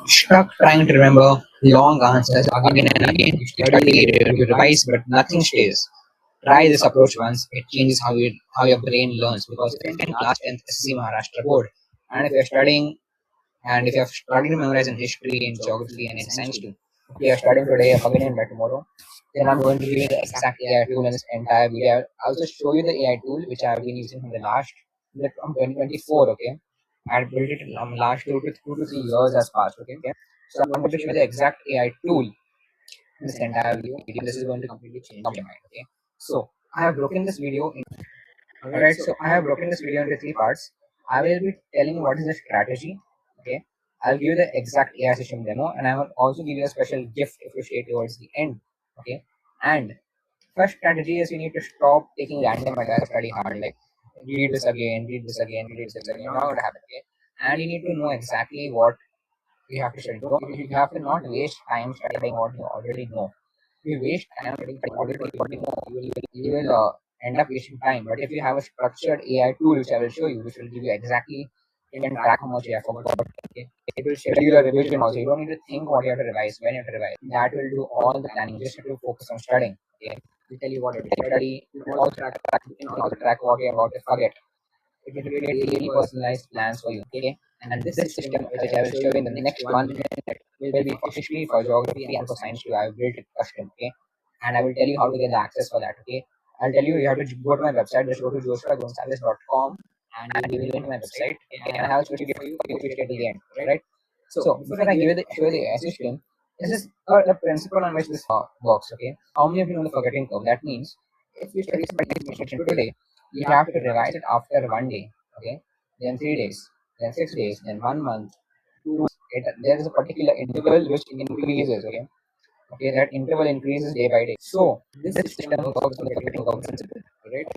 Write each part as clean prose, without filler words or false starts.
Stuck trying to remember long answers again and again. You study, you revise, but nothing stays. Try this approach once. It changes how your brain learns because it's in class 10th SSC Maharashtra board. And if you're studying and if you're struggling to memorize in history, in geography, and in science too, if you're studying today, you're forgetting by tomorrow, then I'm going to give you the exact AI tool in this entire video. I'll also show you the AI tool which I've been using from the last from 2024. Okay, I built it in last 2 to 3 years has passed. Okay, so I'm going to show you the exact AI tool in this entire video. This is going to completely change your mind. Okay, so I have broken this video in. Alright, so I have broken this video into three parts. I will be telling you what is the strategy. Okay, I'll give you the exact AI system demo, and I will also give you a special gift if you stay towards the end. Okay, and first strategy is you need to stop taking random ideas study hard. Like read this again, read this again, read this again. Not going to happen. Okay, and you need to know exactly what you have to study. You have to not waste time studying what you already know. If you waste time studying what you already know, you will end up wasting time. But if you have a structured AI tool, which I will show you, which will give you exactly, you can track how much you have forgot. Okay, it will schedule a revision also. You don't need to think what you have to revise, when you have to revise. That will do all the planning. You just have to focus on studying. Okay, we tell you what you have to study. You can also track what you are about to forget. It will create really personalized plans for you. Okay, and this system, which I will show you in the next 1 minute, will be for history, for geography, and for science too. I have built it custom. Okay, and I will tell you how to get the access for that. Okay, I'll tell you have to go to my website. Just go to joshuagonzalez.com and you will go to my website. Okay, and I have special gift for you if you stay till the end. Right. So before I give you the show you the AI system, this is the principle on which this works. Okay, how many of you know the forgetting curve? That means if you study some information today, you have to revise it after 1 day. Okay, then 3 days, then 6 days, then 1 month, 2 months. There is a particular interval which increases. Okay, that interval increases day by day. So this system works on the forgetting curve principle. Right.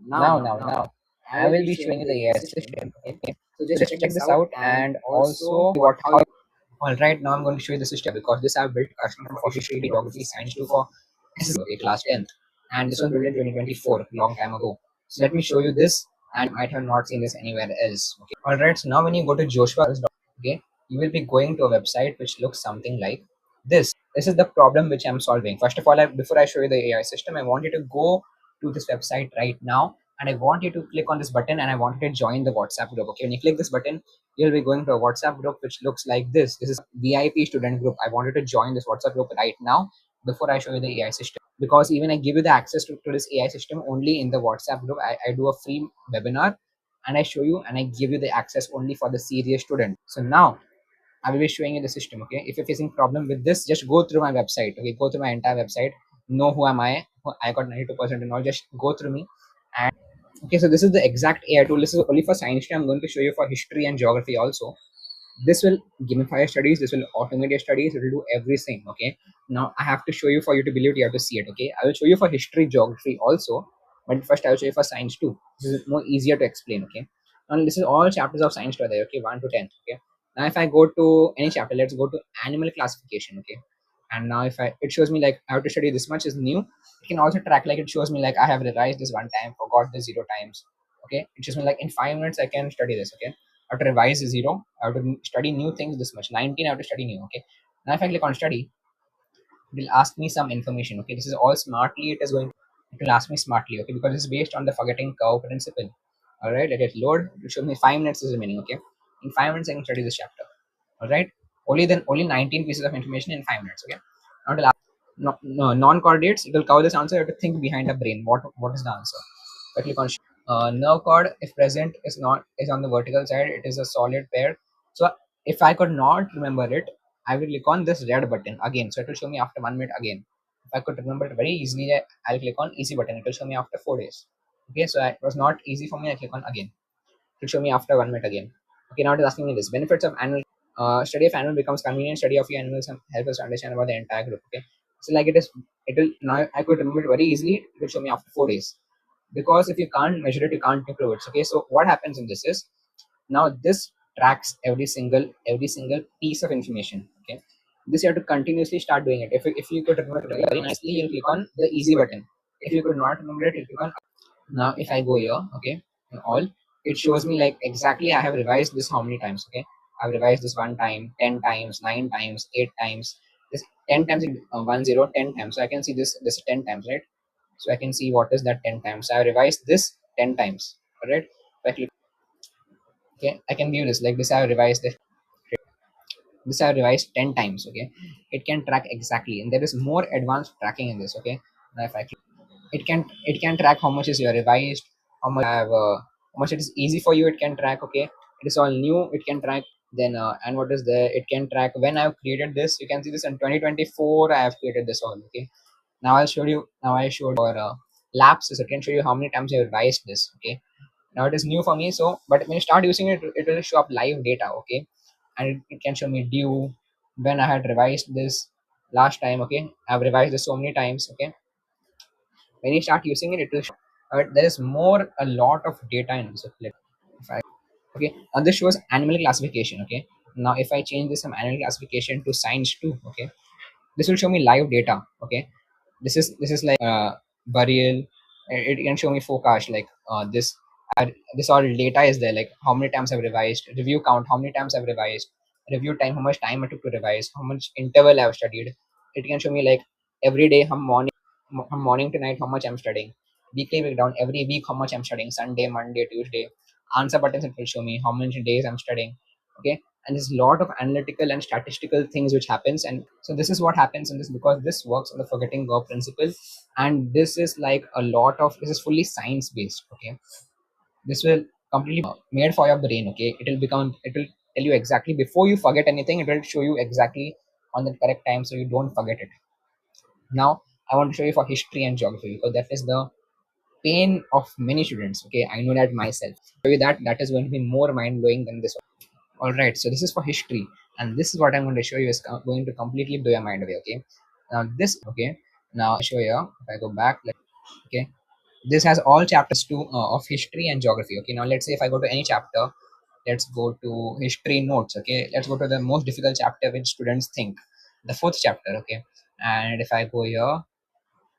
Now, I will be showing you the AI system. Okay, so just check this out and also what how. All right, now I'm going to show you the system because this I've built custom for history, geography, science too for SSC, class 10th, and this was built in 2024, long time ago. So let me show you this, and you might have not seen this anywhere else. Okay. All right, so now when you go to Joshua, okay, you will be going to a website which looks something like this. This is the problem which I'm solving. First of all, before I show you the AI system, I want you to go to this website right now, and I want you to click on this button, and I want you to join the WhatsApp group. Okay, when you click this button, you'll be going to a WhatsApp group which looks like this. This is VIP student group. I wanted to join this WhatsApp group right now before I show you the AI system. Because even I give you the access to this AI system only in the WhatsApp group. I do a free webinar and I show you and I give you the access only for the serious student. So now I will be showing you the system. Okay, if you're facing problem with this, just go through my website. Okay, go through my entire website. Know who am I? I got 92% and all. Just go through me. And okay, so this is the exact AI tool. This is only for science. I'm going to show you for history and geography also. This will gamify your studies. This will automate your studies. It will do everything. Okay, now I have to show you, for you to believe it, you have to see it. Okay, I will show you for history, geography also, but first I will show you for science too. This is more easier to explain. Okay, and this is all chapters of science today. Okay, 1 to 10. Okay, now if I go to any chapter, let's go to animal classification. Okay, and now if I, it shows me like I have to study this much is new. It can also track, like it shows me like I have revised this one time, forgot this 0 times. Okay, it shows me like in 5 minutes I can study this. Okay, I have to revise 0. I have to study new things this much. 19, I have to study new. Okay. Now if I click on study, it will ask me some information. Okay. This is all smartly. It will ask me smartly. Okay. Because it's based on the forgetting curve principle. All right. Let it load. It will show me 5 minutes is remaining. Okay. In 5 minutes, I can study this chapter. All right. Only 19 pieces of information in 5 minutes. Okay. Now it will ask non-coordinates. It will cover this answer. You have to think behind the brain. What is the answer? I click on nerve cord, if present, is on the vertical side. It is a solid pair. So if I could not remember it, I will click on this red button again. So it will show me after 1 minute again. If I could remember it very easily, I'll click on easy button. It will show me after 4 days. Okay, so it was not easy for me. I click on again. It will show me after 1 minute again. Okay, now it is asking me this: benefits of animal study of animal becomes convenient. Study of your animals and help us understand about the entire group. Okay, so like it will now I could remember it very easily. It will show me after 4 days, because if you can't measure it, you can't improve it. Okay, so what happens in this is, now this tracks every single piece of information. Okay, this you have to continuously start doing it. If you could remember it very nicely, you'll click on the easy button. If you could not remember it, you'll click on. Now if I go here, okay, and all, it shows me like exactly I have revised this how many times. Okay, I've revised this one time, 10 times, 9 times, 8 times. This 10 times, 1 0, 10 times. So I can see this 10 times, right? So I can see what is that 10 times. So I revised this 10 times, right? If I click, okay, I can view this like this. I revised this. I revised 10 times. Okay, it can track exactly, and there is more advanced tracking in this. Okay, now if I click, it can track how much is your revised, how much have how much it is easy for you. It can track. Okay, it is all new. It can track. Then and what is there? It can track when I've created this. You can see this in 2024. I have created this all. Okay, now I'll show you. Now I showed for lapses. It can show you how many times you revised this. Okay, now it is new for me. So but when you start using it, it will show up live data. Okay, and it can show me due when I had revised this last time. Okay, I've revised this so many times. Okay, when you start using it, it will show, there is more a lot of data in this. Okay, if I, okay, now this shows animal classification. Okay, now if I change this from animal classification to science 2, okay, this will show me live data. Okay, this is like burial. It can show me forecast like uh, this all data is there, like how many times I've revised, review count, how many times I've revised, review time, how much time I took to revise, how much interval I've studied. It can show me like every day, from morning to night, how much I'm studying. Weekly breakdown, every week how much I'm studying, Sunday, Monday, Tuesday. Answer buttons, it will show me how many days I'm studying. Okay, and there's a lot of analytical and statistical things which happens. And so this is what happens in this, because this works on the forgetting girl principle. And this is like a lot of, this is fully science based. Okay, this will completely made for your brain. Okay, it will tell you exactly before you forget anything. It will show you exactly on the correct time, so you don't forget it. Now I want to show you for history and geography, because that is the pain of many students. Okay, I know that myself. Show you that is going to be more mind blowing than this. All right, so this is for history, and this is what I'm going to show you is going to completely blow your mind away. Okay, now this, okay, now I show you. If I go back, okay, this has all chapters two of history and geography. Okay, now let's say if I go to any chapter, let's go to history notes. Okay, let's go to the most difficult chapter which students think, the fourth chapter. Okay, and if I go here,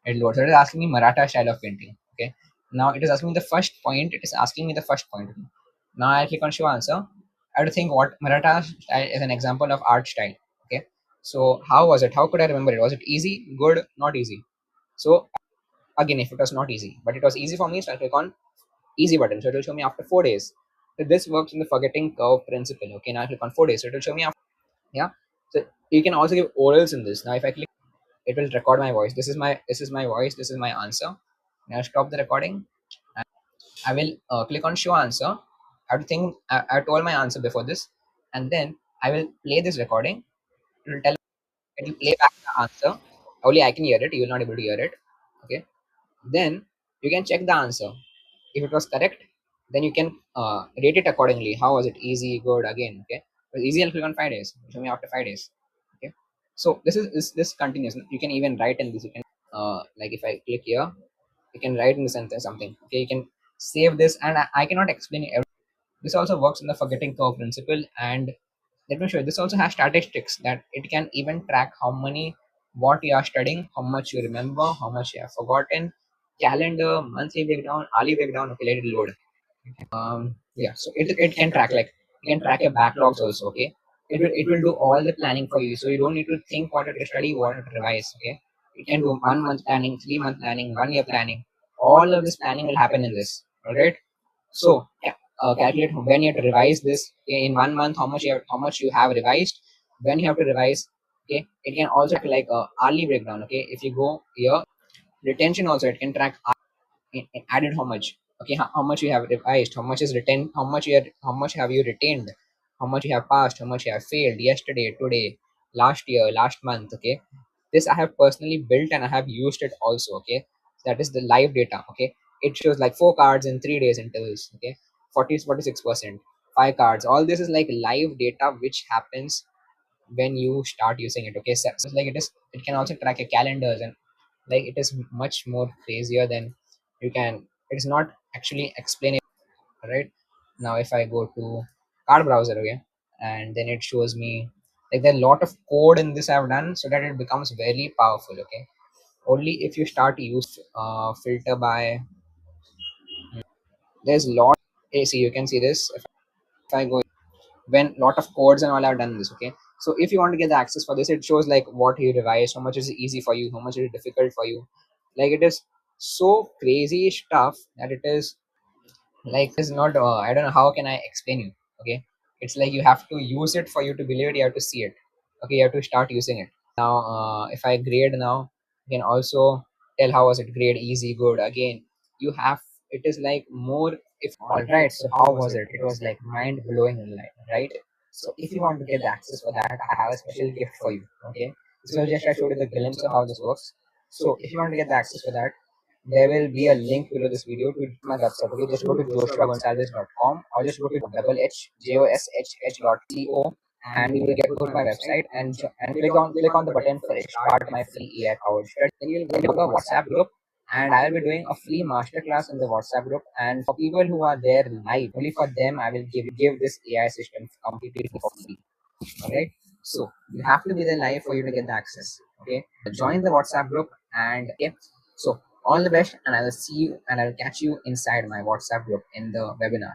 it loads. So it is asking me Maratha style of painting. Okay, now it is asking me the first point. It is asking me the first point. Now I click on show answer. I have to think what Maratha style is an example of art style. Okay, so how was it? How could I remember it? Was it easy, good, not easy? So again, if it was not easy, but it was easy for me, so I click on easy button. So it will show me after 4 days. So this works in the forgetting curve principle. Okay, now I click on 4 days. So it will show me after, yeah. So you can also give orals in this. Now if I click, it will record my voice. This is my voice. This is my answer. Now stop the recording. I will click on show answer. I have to think. I told my answer before this, and then I will play this recording. It will tell. It will play back the answer. Only I can hear it. You will not able to hear it. Okay. Then you can check the answer. If it was correct, then you can rate it accordingly. How was it? Easy, good, again. Okay. It was easy. I'll click on 5 days. Show me after 5 days. Okay. So this continues. You can even write in this. You can like if I click here, you can write in the sentence something. Okay. You can save this, and I cannot explain it. This also works in the forgetting curve principle. And let me show you. This also has statistics that it can even track how many, what you are studying, how much you remember, how much you have forgotten, calendar, monthly breakdown, hourly breakdown. Okay, let it load. Yeah, so it can track, like you can track your backlogs also. Okay, it will do all the planning for you, so you don't need to think what to study, what to revise. Okay, it can do 1 month planning, 3 month planning, 1 year planning. All of this planning will happen in this. All right. So yeah, calculate when you have to revise this. Okay, in 1 month, how much you have revised, when you have to revise. Okay, it can also track like a hourly breakdown. Okay, if you go here, retention also, it can track added how much. Okay, how much you have revised, how much is retained, how much have you retained, how much you have passed, how much you have failed yesterday, today, last year, last month. Okay, this I have personally built and I have used it also. Okay, that is the live data. Okay, it shows like 4 cards in 3 days intervals. Okay, 46%, 5 cards. All this is like live data which happens when you start using it. Okay, so it's like it can also track your calendars, and like it is much more crazier than you can, it is not actually explainable. Right, now if I go to card browser again, and then it shows me like there are a lot of code in this I've done so that it becomes very powerful. Okay, only if you start to use filter by, there's lot. See, you can see this. If I go, when lot of codes and all have done this. Okay, so if you want to get the access for this, it shows like what you revise, how much is easy for you, how much is difficult for you. Like it is so crazy stuff that it is like is not I don't know how can I explain you. Okay, it's like you have to use it for you to believe it, you have to see it. Okay, you have to start using it now. If I grade now, you can also tell how was it grade, easy, good. Again, you have, it is like more. If all right, so how was it? It was like mind blowing, right? So if you want to get the access for that, I have a special gift for you. Okay, so just I showed you the glimpse of how this works. So if you want to get the access for that, there will be a link below this video to my website. Okay, just go to joshuagonsalves.com or just go to double h joshh.co and you will get to my website and click on the button for start my free AI powered study. Then you'll get to a WhatsApp group, and I will be doing a free masterclass in the WhatsApp group. And for people who are there live, only for them I will give this AI system completely for free. Alright, so you have to be there live for you to get the access. Okay, join the WhatsApp group, and okay, so all the best, and I will see you and I will catch you inside my WhatsApp group in the webinar.